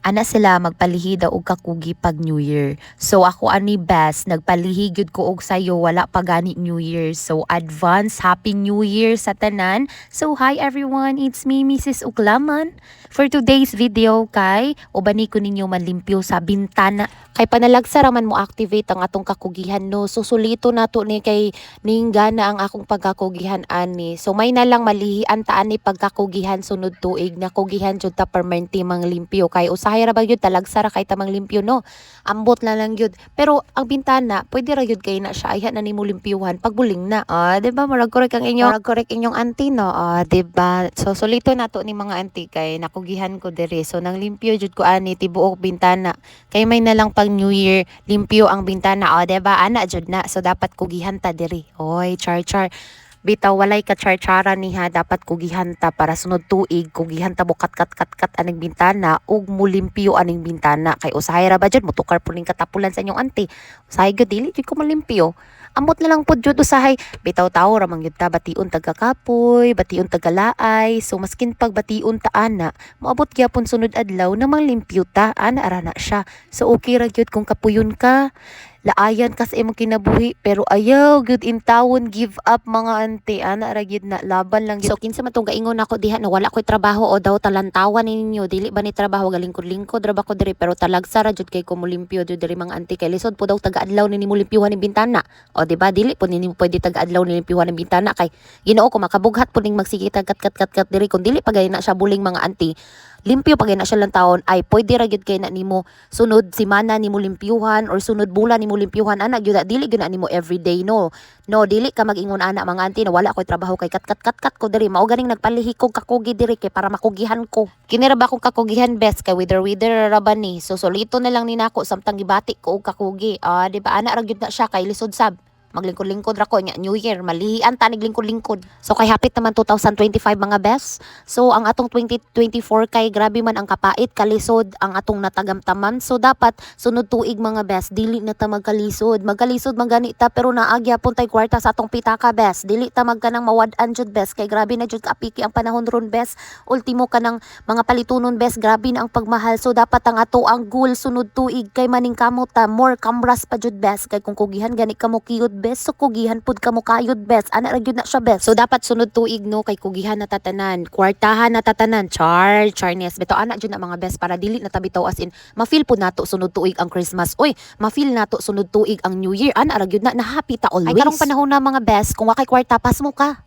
ana sila magpalihi daw og kakugi pag New Year. So ako ani best nagpalihi gyud ko og sayo wala pa gani New Year. So advance Happy New Year sa tanan. So hi everyone, it's me Mrs. Uklaman. For today's video kay ubani ko ninyo manlimpyo sa bintana. Kay panalagsa raman mo activate ang atong kakugihan no. Susulito nato ni kay ninggana ang akong pagkakugihan ani. So may na lang malihian ta ani pagkakugihan sunod tuig na kugihan jud ta permanente mang limpyo kay usahay ra ba gyud talagsa ra kay tamang limpyo no. Ambot na lang gyud. Pero ang bintana pwede ra gyud kay na siya ayhan na nimo limpyuhan pagbuling na. Di ba murag correct ang inyong auntie no. Di ba? So sulito nato ni mga auntie kay nakugihan ko diri. So nang limpyo jud ko ani tibuok bintana. Kay may na lang pag New Year limpyo ang bintana. Diba? Ana jud na. So dapat kugihan ta diri. Oy, char. Bitaw walay ka char-chara niha dapat kugihan ta para sunod tuig kugihan ta bukat kat aning bintana ug mulimpyo aning bintana kay usahay ra ba jud mutukar puning katapulan sa inyong auntie. Usahay gyud dili jud ko malimpyo. Amot na lang pud jud usahay bitaw tawo ra man gyud ta bation taga-kapoy, bation taga-laay. So maskin pag bation ta ana, moabot gyapon sunod adlaw na manglimpyo ta ana ara na siya. So okay ra gyud kung kapuyon ka. Laayan kasi imong kinabuhi pero ayaw gyud intawon give up mga ante ana ra gyud na laban lang gyud. So kinsa man tong gaingon nako diha na wala koy trabaho o daw talantawan ninyo dili ba ni trabaho galingkod-lingkod ra ba ko diri pero talagsa ra jud kay ko mulimpyo jud diri mga ante kay lisod po daw taga-adlaw ni mulimpyuhan ni bintana. O di ba dili po nimo pwede taga-adlaw ni limpyuhan ni bintana kay Ginoo ko makabughat po ning magsige kat diri kun dili pa gay na siya buling mga ante. Limpyo pag na siya lang taon ay pwede ra gyud kay na nimo sunod semana nimo limpyuhan or sunod bulan nimo limpyuhan ana gyud dili gyud na nimo everyday no dili ka mag-ingon ana mga auntie na wala koy trabaho kay kat ko diri mao ganing nagpalihi kog kakugi diri kay para makugihan ko kini ra ba kong kakugihan best kay wither ra ba ni so solito na lang ni nako samtang gibati ko og kakugi di ba ana ra gyud na siya kay lisod sab maglingkod-lingkod ra ko nya New Year malihian ta naglingkod-lingkod. So kay hapit naman 2025 mga best. So ang atong 2024 kay grabe man ang kapait kalisod ang atong natagamtaman. So dapat sunod tuig mga best dili na ta magkalisod man gani ta pero naagya pun tay kwarta sa atong pitaka best. Dili ta magkanang mawad-an jud best kay grabe na jud kaapiki ang panahon ron best. Ultimo kanang mga palitunon best grabe na ang pagmahal. So dapat ang ato ang goal sunod tuig kay maning kamo ta more kamras pa jud best kay kung kugihan gani kamo kiyod best so kugihan pud kamo kayod best ana ra gyud na siya best so dapat sunod tuig no kay kugihan na tatanan kwartahan na tatanan charnes beto ana jud na mga best para dili na tabitaw as in ma-feel pud nato sunod tuig ang Christmas ma-feel nato sunod tuig ang New Year ana ra gyud na happy ta always ay karong panahon na mga best kung wa kay kwarta pas mo ka